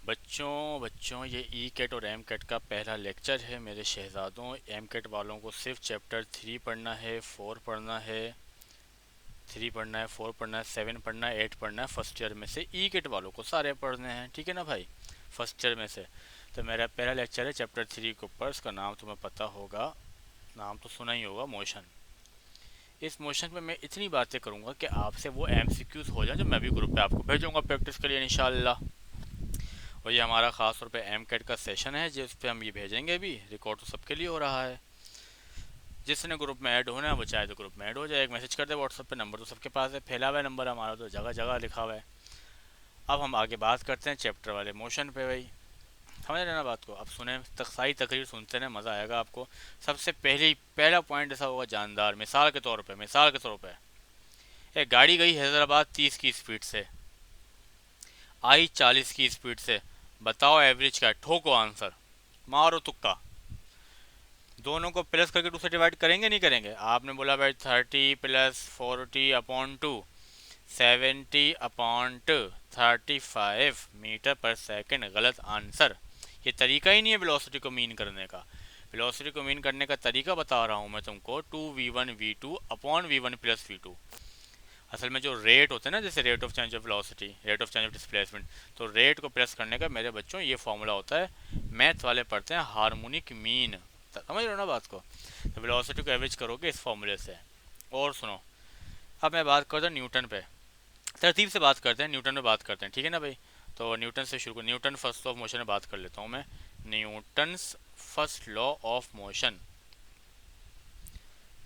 बच्चों बच्चों ये ई कैट और एम कैट का पहला लेक्चर है मेरे शहजादों। एम कैट वालों को सिर्फ चैप्टर 3 पढ़ना है, 4 पढ़ना है, 3 पढ़ना है, 4 पढ़ना है, 7 पढ़ना है, 8 पढ़ना है। फर्स्ट ईयर में से ई कैट वालों को सारे पढ़ने हैं, ठीक है ना भाई, फर्स्ट ईयर में से। तो मेरा पहला लेक्चर है चैप्टर 3 के ऊपर। उसका नाम तुम्हें पता होगा, नाम तो सुना ही होगा, मोशन। इस मोशन में मैं इतनी बातें करूंगा कि आपसे वो एमसीक्यूज हो जाए जो मैं भी ग्रुप पे आपको भेजूंगा प्रैक्टिस के लिए इंशाल्लाह। और ये हमारा ख़ास तौर पे एम कैट का सेशन है जिस पे हम ये भेजेंगे भी। रिकॉर्ड तो सबके लिए हो रहा है, जिसने ग्रुप में ऐड होना है वो चाहे तो ग्रुप में ऐड हो जाए, एक मैसेज कर दे व्हाट्सएप पे। नंबर तो सबके पास है, फैला हुआ है नंबर हमारा, तो जगह जगह लिखा हुआ है। अब हम आगे बात करते हैं चैप्टर वाले मोशन पे भाई। समझ रहे ना बात को? अब सुने, सारी तकरीर सुनते हैं, मज़ा आएगा आपको। सबसे पहला पॉइंट ऐसा होगा जानदार। मिसाल के तौर पे एक गाड़ी गई हैदराबाद 30 की स्पीड से, आई 40 की स्पीड से। बताओ एवरेज क्या है? ठोको आंसर, मारो तुक्का। दोनों को प्लस करके 2 से डिवाइड करेंगे नहीं करेंगे? आपने बोला भाई 30 प्लस 40 अपॉन 2, 70 अपॉन 2, 35 मीटर पर सेकंड। गलत आंसर। ये तरीका ही नहीं है वेलोसिटी को मीन करने का। वेलोसिटी को मीन करने का तरीका बता रहा हूँ मैं तुमको, 2v1 v2 upon v1 plus v2। असल में जो रेट होता है ना, जैसे rate of change of velocity, rate of change of displacement, तो रेट को प्लस करने का मेरे बच्चों ये फॉर्मूला होता है। मैथ वाले पढ़ते हैं हार्मोनिक मीन। समझ रहे हो ना बात को? तो वेलोसिटी को एवरेज करोगे इस फॉर्मूले से। और सुनो, अब मैं बात करता हूँ न्यूटन पे। तरतीब से बात करते हैं, न्यूटन में बात करते हैं, ठीक है ना भाई? तो न्यूटन से शुरू, Newton first law of motion में बात कर लेता हूँ मैं। Newton's first law of motion,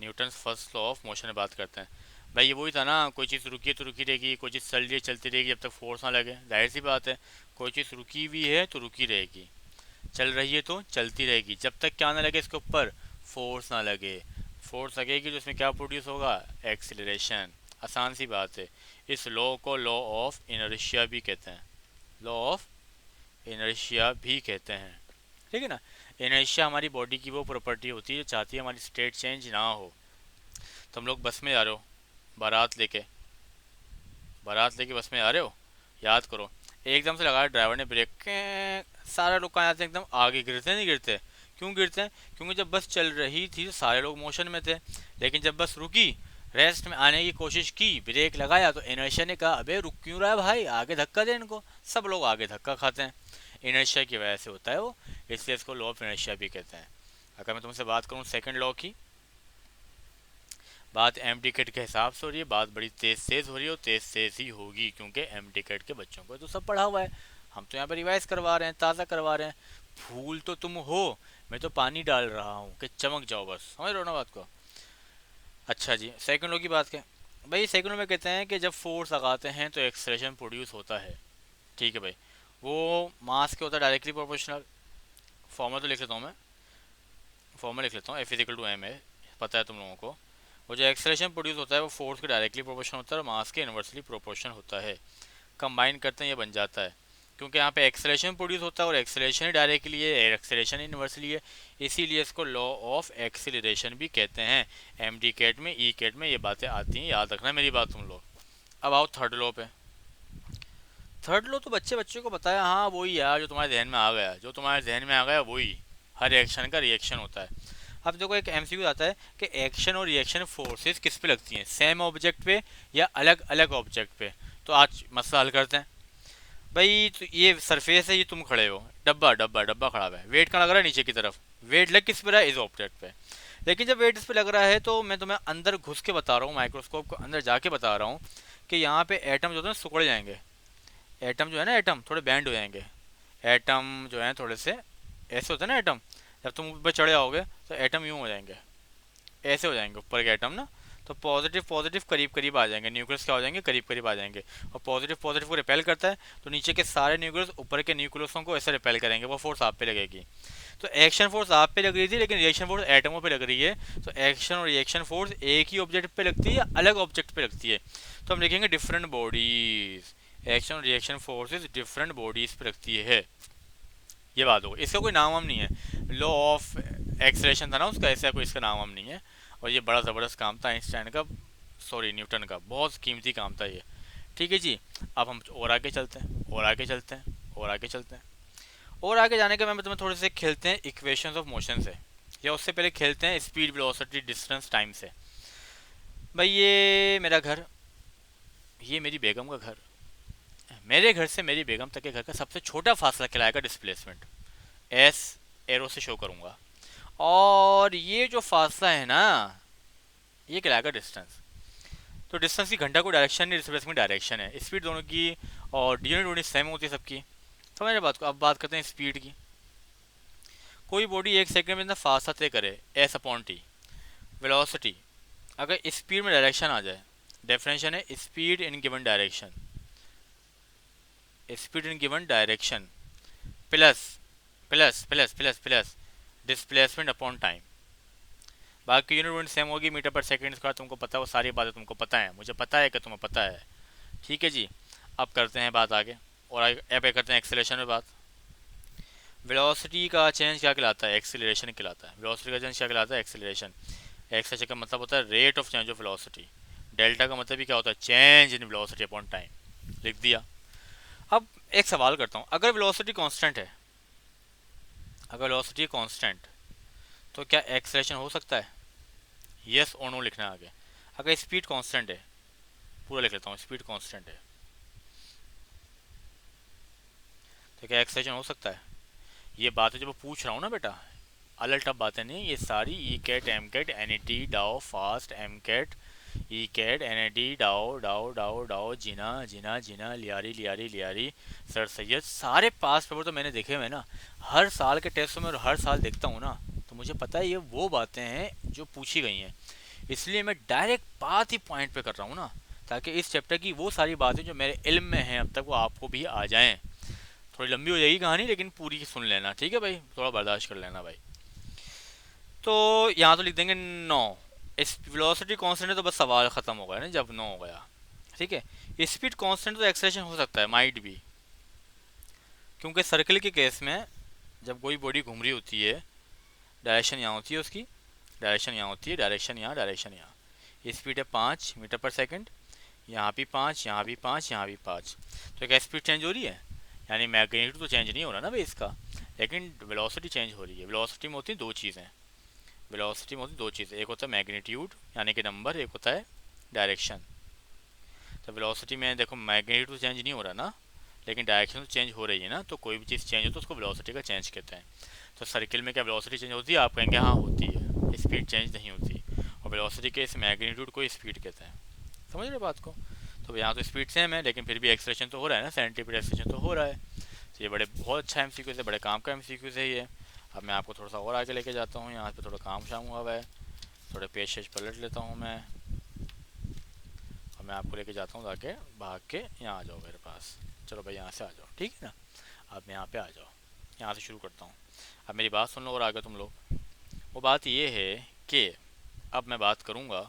Newton first law of motion में बात करते हैं। भाई ये वही था ना, कोई चीज़ रुकी है तो रुकी रहेगी, कोई चीज़ चल रही है चलती रहेगी जब तक फोर्स ना लगे। जाहिर सी बात है, कोई चीज़ रुकी हुई है तो रुकी रहेगी, चल रही है तो चलती रहेगी, जब तक क्या ना लगे इसके ऊपर, फोर्स ना लगे। फोर्स लगेगी तो इसमें क्या प्रोड्यूस होगा? एक्सिलरेशन। आसान सी बात है। इस लॉ को लॉ ऑफ इनर्शिया भी कहते हैं, लॉ ऑफ इनर्शिया भी कहते हैं, ठीक है ना? इनर्शिया हमारी बॉडी की वो प्रॉपर्टी होती है जो चाहती है हमारी स्टेट चेंज ना हो। तुम लोग बस में जा रहे हो, बारात लेके, बारात लेके बस में आ रहे हो, याद करो, एकदम से लगाया ड्राइवर ने ब्रेक, सारे लोग कहाँ जाते हैं? एकदम आगे गिरते नहीं गिरते? क्यों गिरते हैं? क्योंकि जब बस चल रही थी तो सारे लोग मोशन में थे, लेकिन जब बस रुकी, रेस्ट में आने की कोशिश की, ब्रेक लगाया, तो इनर्शिया ने कहा अबे रुक क्यों रहा है भाई, आगे धक्का दे इनको। सब लोग आगे धक्का खाते हैं, इनर्शिया की वजह से होता है वो, इसलिए इसको लॉ ऑफ इनर्शिया भी कहते हैं। अगर मैं तुमसे बात करूँ सेकंड लॉ की, बात एम टिकट के हिसाब से हो रही है, बात बड़ी तेज तेज हो रही है, और तेज तेज ही होगी क्योंकि एम टिकट के बच्चों को तो सब पढ़ा हुआ है। हम तो यहाँ पर रिवाइज करवा रहे हैं, ताज़ा करवा रहे हैं। फूल तो तुम हो, मैं तो पानी डाल रहा हूँ कि चमक जाओ बस। समझ रहे हो ना बात को? अच्छा जी, सेकंड लॉ की बात करें भाई। सेकंड लॉ में कहते हैं कि जब फोर्स लगाते हैं तो एक्सलेशन प्रोड्यूस होता है, ठीक है भाई। वो मास के होता है डायरेक्टली प्रोपोर्शनल। फॉर्मूला तो लिख लेता हूँ मैं, फॉर्मूला लिख लेता हूँ, एफ इजिकल टू एम है, पता है तुम लोगों को। वो जो एक्सलेशन प्रोड्यूस होता है वो फोर्स के डायरेक्टली प्रोपोर्शन होता है और मास के इन्वर्सली प्रोपोर्शन होता है। कंबाइन करते हैं ये बन जाता है, क्योंकि यहाँ पे एक्सलेशन प्रोड्यूस होता है और एक्सलेशन ही डायरेक्टली है, एक्सलेशन इन्वर्सली है, इसीलिए इसको लॉ ऑफ एक्सिलरेशन भी कहते हैं। एम डी कैट में, ई कैट में ये बातें आती हैं, याद रखना मेरी बात तुम लोग। अब आओ थर्ड लॉ पे। थर्ड लॉ तो बच्चे बच्चे को बताया, हाँ वही यार जो तुम्हारे जहन में आ गया, जो तुम्हारे जहन में आ गया वही। हर एक्शन का रिएक्शन होता है। अब देखो एक एमसीक्यू आता है कि एक्शन और रिएक्शन फोर्सेस किस पे लगती हैं, सेम ऑब्जेक्ट पे या अलग अलग ऑब्जेक्ट पे? तो आज मसला हल करते हैं भाई। तो ये सरफेस है, ये तुम खड़े हो, डब्बा डब्बा डब्बा खड़ा हुआ है, वेट का लग रहा है नीचे की तरफ, वेट लग किस पे रहा है? इस ऑब्जेक्ट पे। लेकिन जब वेट इस पे लग रहा है तो मैं तुम्हें अंदर घुस के बता रहा हूँ, माइक्रोस्कोप को अंदर जाके बता रहा हूँ कि यहाँ पे एटम जो है ना सिकुड़ जाएंगे। एटम जो है ना, एटम थोड़े बैंड हो जाएंगे। एटम जो है थोड़े से ऐसे होते हैं ना एटम, जब तुम ऊपर चढ़े आओगे तो एटम यूँ हो जाएंगे, ऐसे हो जाएंगे ऊपर के एटम ना। तो पॉजिटिव पॉजिटिव करीब करीब आ जाएंगे, न्यूक्लियस क्या हो जाएंगे? करीब करीब आ जाएंगे। और पॉजिटिव पॉजिटिव को रिपेल करता है, तो नीचे के सारे न्यूक्लियस ऊपर के न्यूक्लियसों को ऐसे रिपेल करेंगे, वो फोर्स आप पे लगेगी। तो एक्शन फोर्स आप पे लग रही थी, लेकिन रिएक्शन फोर्स एटमों पे लग रही है। तो एक्शन और रिएक्शन फोर्स एक ही ऑब्जेक्ट पे लगती है या अलग ऑब्जेक्ट पे लगती है? तो हम लिखेंगे डिफरेंट बॉडीज। एक्शन और रिएक्शन फोर्सेज डिफरेंट बॉडीज पे लगती है, ये बात हो। इसका कोई नाम हम नहीं है, लॉ ऑफ एक्सलेशन था ना उसका, ऐसा कोई इसका नाम हम नहीं है। और ये बड़ा ज़बरदस्त काम था आइंस्टाइन का, सॉरी न्यूटन का, बहुत कीमती काम था ये, ठीक है जी। अब हम और आगे चलते हैं, और आगे चलते हैं, और आगे चलते हैं। और आगे जाने के मैं तुम्हें थोड़े से खेलते हैं इक्वेशंस ऑफ मोशन से, या उससे पहले खेलते हैं स्पीड वेलोसिटी डिस्टेंस टाइम से। भाई ये मेरा घर, ये मेरी बेगम का घर, मेरे घर से मेरी बेगम तक के घर का सबसे छोटा फासला कहलाएगा डिस्प्लेसमेंट, एस एरो से शो करूंगा। और ये जो फासला है ना, ये कहलाएगा डिस्टेंस। तो डिस्टेंस की घंटा को डायरेक्शन नहीं, डिस्प्लेसमेंट डायरेक्शन है। स्पीड दोनों की और डी यूनिट सेम होती है सबकी, समझ रहे बात को। अब बात करते हैं स्पीड की। कोई बॉडी 1 सेकंड में इतना फासला तय करे, एस अपॉन टी, वेलोसिटी अगर स्पीड में डायरेक्शन आ जाए, डेफिनेशन है speed in given direction, speed in given direction plus plus plus plus plus displacement upon time. बाकी यूनिट सेम होगी, मीटर पर सेकंड स्क्वायर तुमको पता है, वो सारी बातें तुमको पता है, मुझे पता है कि तुम्हें पता है। ठीक है जी। अब करते हैं बात आगे, और अब करते हैं एक्सेलरेशन में बात। वेलोसिटी का चेंज क्या कहलाता है? एक्सेलरेशन कहलाता है। वेलोसिटी का चेंज क्या कहलाता है? एक्सेलरेशन। एक्सेलरेशन का मतलब होता है rate of change of velocity. Delta का मतलब भी क्या होता है? Change in velocity upon time. लिख दिया। अब एक सवाल करता हूँ, अगर वेलोसिटी कांस्टेंट है, अगर वेलोसिटी कांस्टेंट, तो क्या एक्सेलरेशन हो सकता है? यस और नो लिखना है आगे। अगर स्पीड कांस्टेंट है, पूरा लिख लेता हूँ, स्पीड कांस्टेंट है, तो क्या एक्सेलरेशन हो सकता है? ये बातें जब मैं पूछ रहा हूँ ना बेटा, अलग टप बातें नहीं, ये सारी ई कैट एम कैट एन ई टी डाओ फास्ट एम कैट ई कैट एन ई टी डाओ डाओ डाओ डाओ जिना जिना जिना लियारी लियारी लियारी सर सैयद, सारे पास पेपर तो मैंने देखे हुए ना, हर साल के टेस्ट में, और हर साल देखता हूँ ना, तो मुझे पता है ये वो बातें हैं जो पूछी गई हैं। इसलिए मैं डायरेक्ट बात ही पॉइंट पे कर रहा हूँ ना, ताकि इस चैप्टर की वो सारी बातें जो मेरे इल्म में हैं अब तक, वो आपको भी आ जाएं। थोड़ी लंबी हो जाएगी कहानी, लेकिन पूरी सुन लेना, ठीक है भाई, थोड़ा बर्दाश्त कर लेना भाई। तो यहाँ तो लिख देंगे 9। इस वेलोसिटी कांस्टेंट है तो बस सवाल ख़त्म हो गया ना जब 9 हो गया। ठीक है, स्पीड कांस्टेंट तो एक्सेलरेशन हो सकता है, माइट भी, क्योंकि सर्कल के केस में जब कोई बॉडी घूम रही होती है, डायरेक्शन यहाँ होती है उसकी, डायरेक्शन यहाँ होती है, डायरेक्शन यहाँ, डायरेक्शन यहाँ। स्पीड है 5 मीटर पर सेकंड, यहाँ भी 5, यहाँ भी 5, यहाँ भी 5। तो क्या स्पीड चेंज हो रही है? यानी मैग्नीट्यूड तो चेंज नहीं हो रहा ना भाई इसका, लेकिन वेलोसिटी चेंज हो रही है। वेलोसिटी में होती है दो चीज़ें, वेलोसिटी में होती है दो चीज़ें, एक होता है मैग्नीट्यूड यानी कि नंबर, एक होता है डायरेक्शन। तो वेलोसिटी में देखो मैग्नीट्यूड तो चेंज नहीं हो रहा ना, लेकिन डायरेक्शन तो चेंज हो रही है ना, तो कोई भी चीज़ चेंज हो तो उसको वेलोसिटी का चेंज कहते हैं। तो सर्किल में क्या वेलोसिटी चेंज होती है? आप कहेंगे हाँ होती है, स्पीड चेंज नहीं होती, और वेलोसिटी के इस मैग्नीट्यूड को स्पीड कहते हैं। समझ रहे बात को? तो यहाँ तो स्पीड सेम है, लेकिन फिर भी एक्सेलरेशन तो हो रहा है ना, सेंटीमीटर एक्सेलरेशन तो हो रहा है। तो ये बड़े बहुत अच्छा एमसीक्यू है, बड़े काम का एमसीक्यू है ये। अब मैं आपको थोड़ा सा और आगे लेके जाता हूँ, यहाँ पे थोड़ा काम शाम हुआ हुआ है, थोड़े पेज शेज पलट लेता हूँ मैं, और मैं आपको लेके जाता हूँ आगे, भाग के यहाँ आ जाओ मेरे पास। चलो भाई यहाँ से आ जाओ, ठीक है ना। अब यहाँ पे आ जाओ, यहाँ से शुरू करता हूँ। अब मेरी बात सुन लो और आगे तुम लोग। वो बात ये है कि अब मैं बात करूँगा,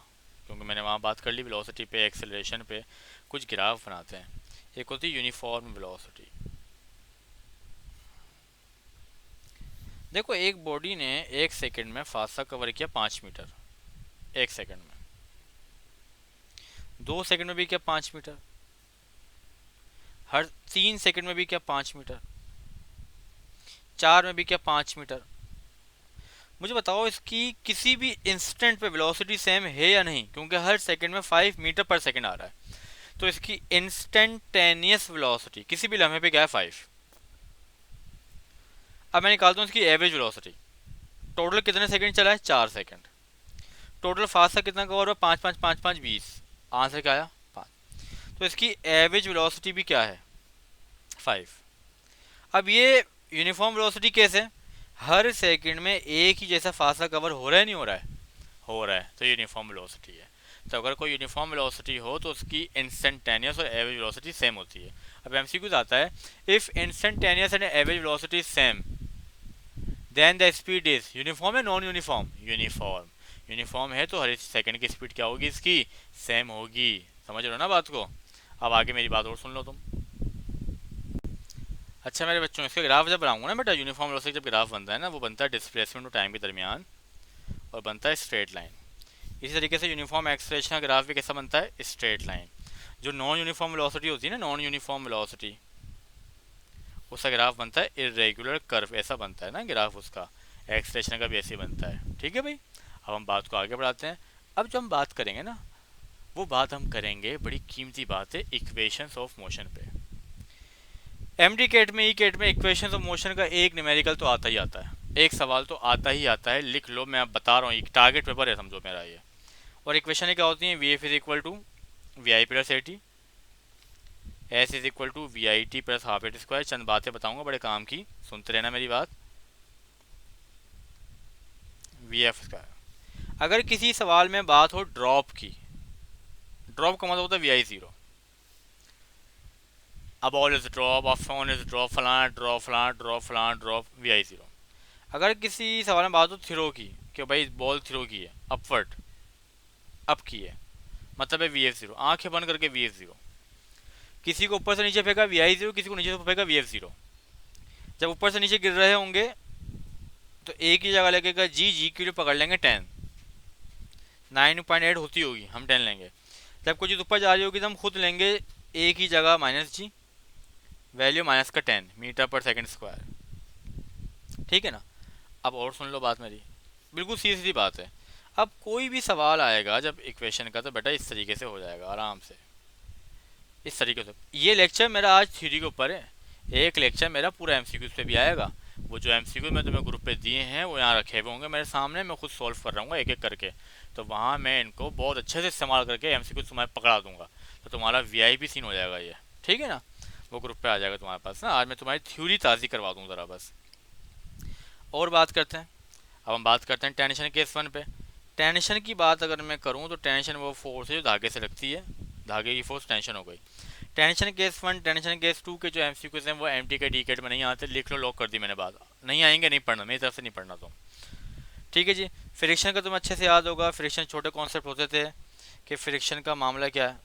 क्योंकि मैंने वहाँ बात कर ली वेलोसिटी पे, एक्सेलरेशन पे, कुछ ग्राफ बनाते हैं। एक होती है यूनिफॉर्म वेलोसिटी। देखो एक बॉडी ने 1 सेकंड में फासला कवर किया 5 मीटर, 1 सेकंड में। 2 सेकंड में भी क्या 5 मीटर, हर 3 सेकंड में भी क्या 5 मीटर, 4 में भी क्या 5 मीटर। मुझे बताओ इसकी किसी भी इंस्टेंट पे वेलोसिटी सेम है या नहीं, क्योंकि हर सेकंड में 5 मीटर पर सेकंड आ रहा है। तो इसकी इंस्टेंटेनियस वेलोसिटी किसी भी लम्हे पे क्या है? 5। अब मैं निकालता हूँ इसकी एवरेज वेलोसिटी। टोटल कितने सेकंड चला है? 4 सेकंड। टोटल फासला कितना कवर हुआ? 5 5 5 5 20। आंसर क्या आया? 5। तो इसकी एवरेज वेलोसिटी भी क्या है? 5। अब ये यूनिफॉर्म वेलोसिटी कैसे? हर सेकंड में एक ही जैसा फासला कवर हो रहा है, नहीं हो रहा है? हो रहा है, तो यूनिफॉर्म वेलोसिटी है। तो अगर कोई यूनिफॉर्म वेलोसिटी हो तो उसकी इंस्टेंटेनियस और एवरेज वेलोसिटी सेम होती है। अब एमसीक्यू आता है, if instantaneous and average velocity same then the speed is uniform है नॉन यूनिफॉर्म? यूनिफॉर्म। यूनिफॉर्म है तो हर सेकंड की स्पीड क्या होगी? इसकी सेम होगी। समझ रहे हो ना बात को? अब आगे मेरी बात और सुन लो तुम। अच्छा मेरे बच्चों, इसके ग्राफ जब बनाऊंगा ना बेटा, यूनिफॉर्म वेलोसिटी जब ग्राफ बनता है ना, वो बनता है डिस्प्लेसमेंट और टाइम के दरमियान, और बनता है स्ट्रेट लाइन। इसी तरीके से यूनिफॉर्म एक्सेलरेशन का ग्राफ भी कैसा बनता है? Straight line. जो नॉन यूनिफॉर्म वेलोसिटी होती है ना, नॉन यूनिफॉर्म वेलोसिटी, उसका ग्राफ बनता है इरेगुलर कर्व, ऐसा बनता है ना ग्राफ उसका। एक्सलेशन का भी ऐसे ही बनता है। ठीक है भाई, अब हम बात को आगे बढ़ाते हैं। अब जो हम बात करेंगे ना, वो बात हम करेंगे, बड़ी कीमती बात है, इक्वेशंस ऑफ मोशन पे। एमडी कैट में, ई कैट में इक्वेशंस ऑफ मोशन का एक न्यूमेरिकल तो आता ही आता है, एक सवाल तो आता ही आता है, लिख लो, मैं अब बता रहा हूँ, एक टारगेट पेपर है समझो मेरा ये। और इक्वेशन क्या होती है, V F is equal to V I plus A T, S is equal to V I T plus half A T square. चंद बातें बताऊंगा बड़े काम की, सुनते रहना मेरी बात। वी एफ स्क्वायर, अगर किसी सवाल में बात हो ड्रॉप की, ड्रॉप का मतलब होता है वी आई जीरो। अब all is drop, of on is drop, फलाना ड्रॉप, फलाना ड्रॉप, फलाना ड्रॉप, वी आई जीरो। अगर किसी सवाल में बात हो थ्रो की, कि भाई बॉल थ्रो की है, अपवर्ड, अप की है, मतलब है वी एफ जीरो, आंखें बंद करके वी एफ जीरो। किसी को ऊपर से नीचे फेंका वी आई जीरो, किसी को नीचे से फेंका वी एफ जीरो। जब ऊपर से नीचे गिर रहे होंगे तो एक ही जगह लगेगा जी, जी के लिए पकड़ लेंगे 10, 9.8 होती होगी, हम 10 लेंगे। जब कोई चीज़ ऊपर जा रही होगी तो हम खुद लेंगे एक ही जगह माइनस जी, वैल्यू माइनस का 10 मीटर पर सेकंड स्क्वायर। ठीक है ना। अब और सुन लो बात मेरी, बिल्कुल सीधी सीधी बात है। अब कोई भी सवाल आएगा जब इक्वेशन का, तो बेटा इस तरीके से हो जाएगा आराम से, इस तरीके से। ये लेक्चर मेरा आज थ्योरी के ऊपर है, एक लेक्चर मेरा पूरा एमसीक्यूज पे भी आएगा। वो जो एमसीक्यू मैं तुम्हें ग्रुप पे दिए हैं वो यहाँ रखे हुए होंगे मेरे सामने, मैं खुद सॉल्व कर रहा हूँ एक एक करके। तो वहाँ मैं इनको बहुत अच्छे से इस्तेमाल करके एमसीक्यू तुम्हारे पकड़ा दूंगा, तो तुम्हारा वीआईपी सीन हो जाएगा ये। ठीक है ना, वो ग्रुप पे आ जाएगा तुम्हारे पास ना। आज मैं तुम्हारी थ्योरी ताज़ी करवा दूँ ज़रा बस। और बात करते हैं, अब हम बात करते हैं टेंशन केस 1 पे। टेंशन की बात अगर मैं करूँ तो टेंशन वो फोर्स है जो धागे से लगती है, धागे की फोर्स टेंशन हो गई। टेंशन केस 1, टेंशन केस 2 के जो एमसीक्यूज हैं वो एमटी के डी में नहीं आते, लिख लो, लॉक कर दी मैंने बात, नहीं आएंगे, नहीं पढ़ना, मेरी तरफ से नहीं पढ़ना तो। ठीक है जी। फ्रिक्शन का तुम्हें अच्छे से याद होगा, फ्रिक्शन छोटे कॉन्सेप्ट होते थे कि फ्रिक्शन का मामला क्या है।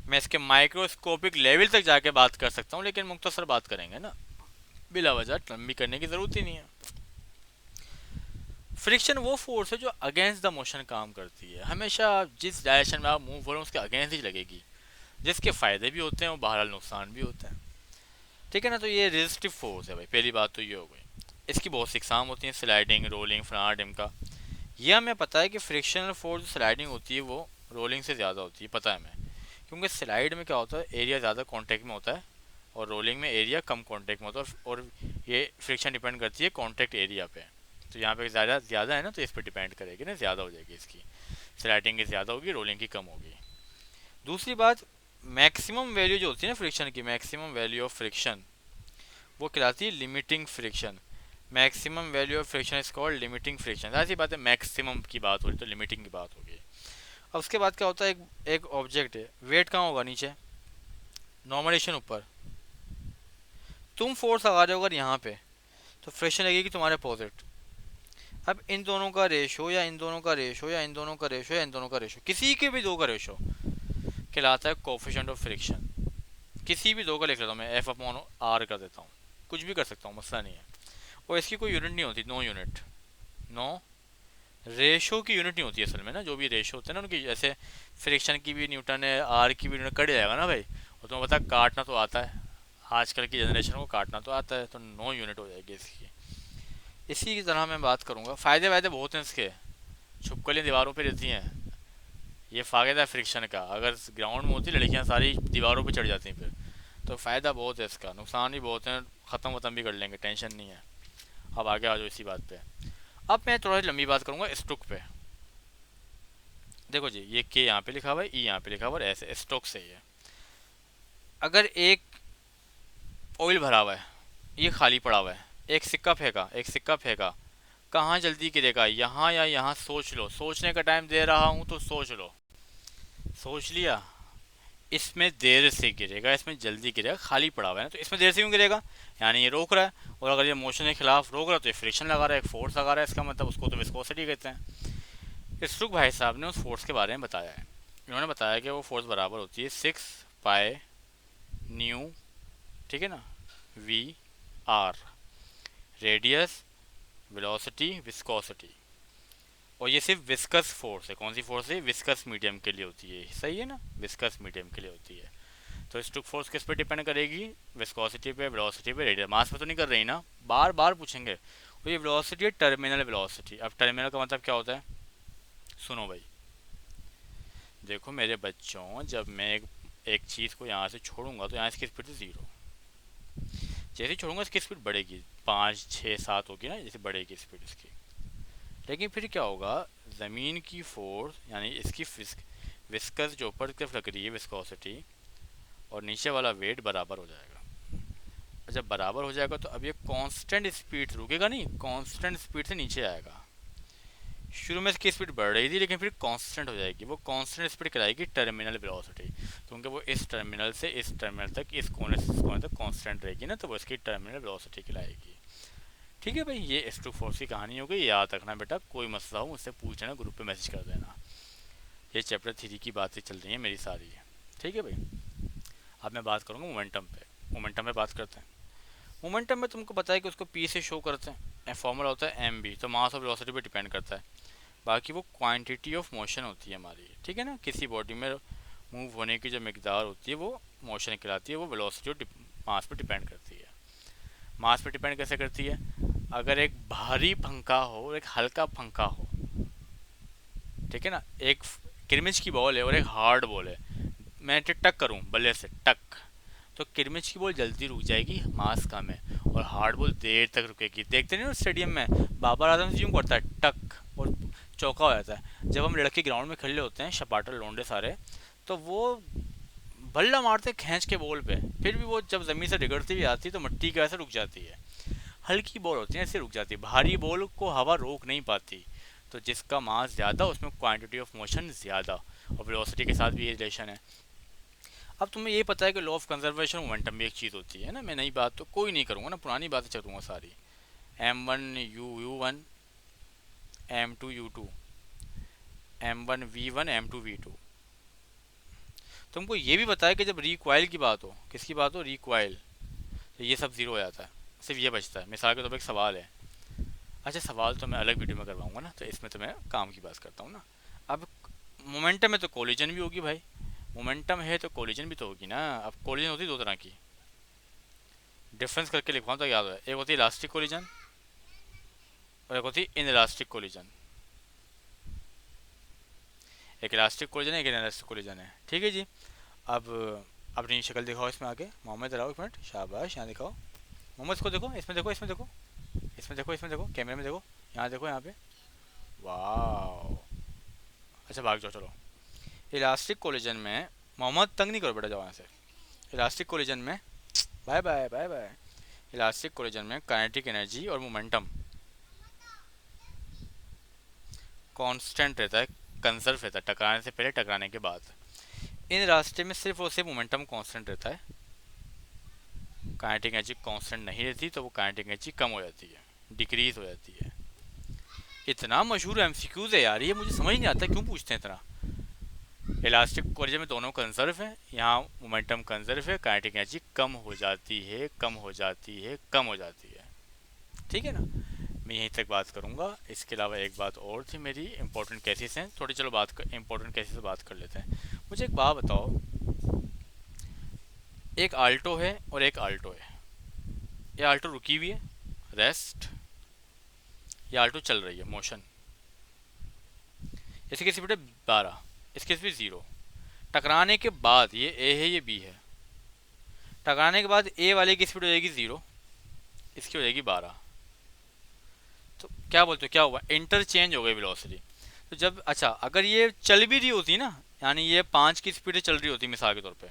मैं इसके माइक्रोस्कोपिक लेवल तक जाके बात कर सकता हूँ, लेकिन मुख्तसर बात करेंगे ना, बिला वजह लंबी करने की ज़रूरत ही नहीं है। फ्रिक्शन वो फोर्स है जो अगेंस्ट द मोशन काम करती है, हमेशा जिस डायरेक्शन में आप मूव हो रहे हो उसके अगेंस्ट ही लगेगी, जिसके फ़ायदे भी होते हैं और बहरहाल नुकसान भी होते हैं। ठीक है ना, तो ये रेजिस्टिव फोर्स है भाई, पहली बात तो ये हो गई। इसकी बहुत सी इकसाम होती हैं, स्लाइडिंग, रोलिंग, फलाना टिमका। यह हमें पता है कि फ्रिक्शनल फोर्स जो स्लाइडिंग होती है वो रोलिंग से ज़्यादा होती है, पता है हमें, क्योंकि स्लाइड में क्या होता है, एरिया ज़्यादा कॉन्टेक्ट में होता है और रोलिंग में एरिया कम कॉन्टेक्ट में होता है, और ये फ्रिक्शन डिपेंड करती है कॉन्टेक्ट एरिया पे। तो यहाँ पे ज़्यादा ज़्यादा है ना, तो इस पर डिपेंड करेगी ना, ज़्यादा हो जाएगी इसकी, स्लाइडिंग की ज़्यादा होगी, रोलिंग की कम होगी। दूसरी बात, मैक्सिमम वैल्यू जो होती है ना फ्रिक्शन की, मैक्सिमम वैल्यू ऑफ फ्रिक्शन वो कहलाती है limiting friction. Maximum value of friction is called limiting friction. ऐसी बात है, मैक्सिमम की बात हो रही तो लिमिटिंग की बात होगी। अब उसके बाद क्या होता है, एक ऑब्जेक्ट है, वेट कहाँ होगा, नीचे, नॉर्मलेशन ऊपर। तुम फोर्स लगा रहे हो अगर यहाँ पे, तो फ्रिक्शन लगेगी तुम्हारे अपोजिट। अब इन दोनों का रेशो, या इन दोनों का रेशो, या इन दोनों का रेशो, या इन दोनों का रेशो, किसी के भी दो का रेशो कहलाता है कोफिशिएंट ऑफ फ्रिक्शन। किसी भी दो का लिख लेता हूँ मैं, एफ अपॉन आर कर देता हूँ, कुछ भी कर सकता हूँ, मसला नहीं है। और इसकी कोई यूनिट नहीं होती, नो यूनिट, नो रेशो की यूनिट नहीं होती असल में ना, जो भी रेशो होते हैं ना उनकी, जैसे फ्रिक्शन की भी न्यूटन है, आर की भी न्यूटन, कट जाएगा ना भाई। और तुम्हें पता है काटना तो आता है, आजकल की जनरेशन को काटना तो आता है, तो नो यूनिट हो जाएगी इसकी। इसी की तरह मैं बात करूँगा, फ़ायदे वायदे बहुत हैं इसके, छुपकलियाँ दीवारों पर रहती हैं, ये फ़ायदा है फ्रिक्शन का। अगर ग्राउंड में होती लड़कियाँ सारी दीवारों पर चढ़ जाती हैं फिर, तो फ़ायदा बहुत है इसका, नुकसान भी बहुत है, ख़त्म भी कर लेंगे, टेंशन नहीं है। अब आगे आ जाओ इसी बात पे। अब मैं थोड़ा सी लंबी बात करूँगा स्टोक पे। देखो जी, ये के यहाँ पे लिखा हुआ है, ई यहाँ पे लिखा हुआ है, ऐसे स्टोक से ही है। अगर एक ऑयल भरा हुआ है, ये खाली पड़ा हुआ है, एक सिक्का फेंका, एक सिक्का फेंका, कहाँ जल्दी गिरेगा, यहाँ या यहाँ, सोच लो, सोचने का टाइम दे रहा हूँ तो सोच लो। सोच लिया, इसमें देर से गिरेगा, इसमें जल्दी गिरेगा, खाली पड़ा हुआ है ना, तो इसमें देर से क्यों गिरेगा, यानी ये रोक रहा है, और अगर ये मोशन के खिलाफ रोक रहा है तो ये फ्रिक्शन लगा रहा है, एक फोर्स लगा रहा है, इसका मतलब उसको तो विस्कोसिटी कहते हैं। इसरुख भाई साहब ने उस फोर्स के बारे में बताया है, इन्होंने बताया कि वो फोर्स बराबर होती है 6 पाई न्यू, ठीक है ना, v r, radius, velocity, viscosity. और ये सिर्फ विस्कस फोर्स है, कौन सी फोर्स है, विस्कस मीडियम के लिए होती है, सही है ना, विस्कस मीडियम के लिए होती है। तो स्टोक फोर्स किस पे डिपेंड करेगी? विस्कोसिटी पे, वेलोसिटी पे, रेडियस। मास पे तो नहीं कर रही ना, बार बार पूछेंगे। तो ये वेलोसिटी है टर्मिनल वेलोसिटी। अब टर्मिनल का मतलब क्या होता है? सुनो भाई, देखो मेरे बच्चों, जब मैं एक चीज़ को यहाँ से छोड़ूंगा तो यहाँ इसकी स्पीड से ज़ीरो, जैसे ही छोड़ूंगा इसकी स्पीड बढ़ेगी, 5 6 7 होगी ना, जैसे बढ़ेगी स्पीड इसकी। लेकिन फिर क्या होगा? ज़मीन की फोर्स यानी इसकी विस्कस जो ऊपर की तरफ लग रही है विस्कोसिटी, और नीचे वाला वेट बराबर हो जाएगा। और जब बराबर हो जाएगा तो अब ये कांस्टेंट स्पीड से रुकेगा नहीं, कांस्टेंट स्पीड से नीचे आएगा। शुरू में इसकी स्पीड बढ़ रही थी लेकिन फिर कांस्टेंट हो जाएगी। वो कांस्टेंट स्पीड कराएगी टर्मिनल वेलोसिटी, क्योंकि वो इस टर्मिनल से इस टर्मिनल तक, इस कोने से इस कोने तक कांस्टेंट रहेगी ना, तो वो इसकी टर्मिनल वेलोसिटी कहलाएगी। ठीक है भाई, ये स्टोक फोर्स की कहानी हो गई। याद रखना बेटा, कोई मसला हो मुझसे पूछ लेना, ग्रुप पे मैसेज कर देना। ये चैप्टर 3 की बातें चल रही हैं मेरी सारी। ठीक है भाई, अब मैं बात करूँगा मोमेंटम पे। मोमेंटम पे बात करते हैं। मोमेंटम में तुमको पता है कि उसको पी से शो करते हैं, फॉर्मूला होता है एम बी, तो मास और वेलोसिटी पे डिपेंड करता है। बाकी वो क्वांटिटी ऑफ मोशन होती है हमारी, ठीक है ना। किसी बॉडी में मूव होने की जो मकदार होती है वो मोशन कहलाती है, वो वेलोसिटी और मास पे डिपेंड करती है। मास पे डिपेंड कैसे करती है? अगर एक भारी पंखा हो और एक हल्का पंखा हो, ठीक है ना, एक किरमिच की बॉल है और एक हार्ड बॉल है, मैं टक करूँ बल्ले से टक, तो किरमिच की बॉल जल्दी रुक जाएगी, मास कम है, और हार्ड बॉल देर तक रुकेगी। देखते नहीं हो स्टेडियम में बाबर आजम से यूँ करता है टक और चौका हो जाता है। जब हम लड़के ग्राउंड में खड़े होते हैं, शपाटर लोंडे सारे, तो वो बल्ला मारते खींच के बॉल पे, फिर भी वो जब ज़मीन से डिगड़ती भी आती है तो मिट्टी की वजह से रुक जाती है। हल्की बॉल होती है ऐसे रुक जाती है, भारी बॉल को हवा रोक नहीं पाती। तो जिसका मास ज़्यादा उसमें क्वांटिटी ऑफ मोशन ज़्यादा, और वेलोसिटी के साथ भी ये रिलेशन है। अब तुम्हें ये पता है कि लॉ ऑफ कंजर्वेशन मोमेंटम भी एक चीज़ होती है ना। मैं नई बात तो कोई नहीं करूँगा ना, पुरानी बातें चलूँगा सारी। M1 U1, M2 U2, M1 V1, M2 V2। तुमको ये भी पता है कि जब रिक्वाइल की बात हो, किसकी बात हो, रिक्वाइल, तो ये सब ज़ीरो हो जाता है, सिर्फ ये बचता है। मिसाल के तौर पर एक सवाल है, अच्छा सवाल तो मैं अलग वीडियो में करवाऊँगा ना, तो इसमें तो मैं काम की बात करता हूँ ना। अब मोमेंटम में तो कोलिजन भी होगी भाई, मोमेंटम है तो कोलिजन भी तो होगी ना। अब कोलिजन होती है दो तरह की, डिफरेंस करके लिखवाऊँ तो याद है। एक होती है इलास्टिक कोलिजन और एक होती है इनइलास्टिक कोलिजन। एक इलास्टिक कोलिजन है, एक इनइलास्टिक कोलिजन है, ठीक है जी। अब अपनी शक्ल दिखाओ इसमें आगे, मोहम्मद रहो एक मिनट, शाबाश, यहाँ दिखाओ मोहम्मद को, देखो इसमें, देखो इसमें, देखो इसमें, देखो इसमें, देखो कैमरे में, देखो यहाँ, देखो यहाँ पे, वाह। अच्छा भाग जाओ, चलो। इलास्टिक कोलिजन में, मोहम्मद तंग नहीं करो बेटा, जाओ यहाँ से। इलास्टिक कोलिजन में, bye bye bye bye. Elastic collision में काइनेटिक एनर्जी और मोमेंटम कांस्टेंट रहता है, कंजर्व रहता है, टकराने से पहले टकराने के बाद। इन रास्ते में सिर्फ और सिर्फ मोमेंटम कांस्टेंट रहता है, काइनेटिक एनर्जी कांस्टेंट नहीं रहती, तो वो काइनेटिक एनर्जी कम हो जाती है, डिक्रीज हो जाती है। इतना मशहूर एमसीक्यूज है यार, ये मुझे समझ नहीं आता क्यों पूछते हैं इतना। इलास्टिक कोलिजन में दोनों कंजर्व है, यहाँ मोमेंटम कंजर्व है, काइनेटिक एनर्जी कम हो जाती है, कम हो जाती है, कम हो जाती है, ठीक है ना। मैं यहीं तक बात करूँगा। इसके अलावा एक बात और थी मेरी, इंपॉर्टेंट केसेस हैं थोड़ी, चलो बात कर इंपॉर्टेंट केसेस से बात कर लेते हैं। मुझे एक बात बताओ, एक आल्टो है और एक आल्टो है, ये आल्टो रुकी हुई है रेस्ट, ये आल्टो चल रही है मोशन। इसकी स्पीड है 12, इसकी स्पीड 0। टकराने के बाद ये ए है, ये बी है, टकराने के बाद ए वाले की स्पीड हो जाएगी 0, इसकी हो जाएगी 12। तो क्या बोलते हो, क्या हुआ, इंटरचेंज हो गई वेलोसिटी। तो जब, अच्छा अगर ये चल भी रही होती ना, यानी ये 5 की स्पीड चल रही होती मिसाल के तौर पे,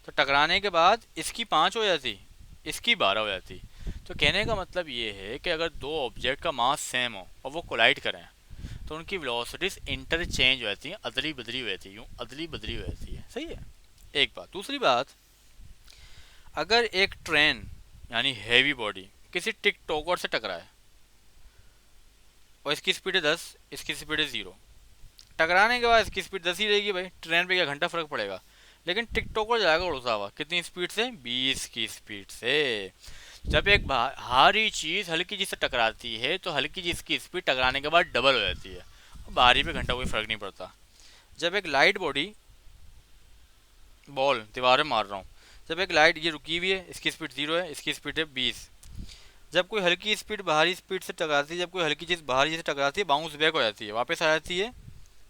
तो टकराने के बाद इसकी 5 हो जाती, इसकी 12 हो जाती। तो कहने का मतलब ये है कि अगर दो ऑब्जेक्ट का मास सेम हो और वो कोलाइड करें, तो उनकी वेलोसिटीज इंटरचेंज हो जाती हैं, अदली बदली हो जाती है, यूँ अदली बदली हो जाती है, सही है। एक बात, दूसरी बात, अगर एक ट्रेन यानी हैवी बॉडी किसी टिकटॉकर से टकराए और इसकी स्पीड है 10, इसकी स्पीड है 0, टकराने के बाद इसकी स्पीड 10 ही रहेगी भाई, ट्रेन पे क्या घंटा फर्क पड़ेगा। लेकिन टिकटॉकर जाएगा उड़ता हुआ कितनी स्पीड से, 20 की स्पीड से। जब एक भारी चीज़ हल्की चीज़ से टकराती है तो हल्की चीज़ की स्पीड टकराने के बाद डबल हो जाती है, भारी पे घंटा कोई फर्क नहीं पड़ता। जब एक लाइट बॉडी बॉल दीवार में मार रहा हूँ। जब एक लाइट ये रुकी हुई है, इसकी स्पीड 0 है, इसकी स्पीड है 20। जब कोई हल्की स्पीड बाहरी स्पीड से टकराती है, जब कोई हल्की चीज़ बाहरी से टकराती है, बाउंस बैक हो जाती है, वापस आ जाती है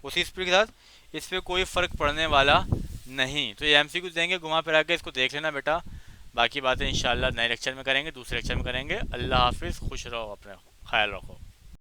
उसी स्पीड के साथ। इस पर कोई फ़र्क पड़ने वाला नहीं। तो ये एमसीक्यू देंगे, घुमा फिरा के इसको देख लेना बेटा। बाकी बातें इंशाल्लाह नए लेक्चर में करेंगे, दूसरे लेक्चर में करेंगे। अल्लाह हाफिज़, खुश रहो, अपना ख्याल रखो।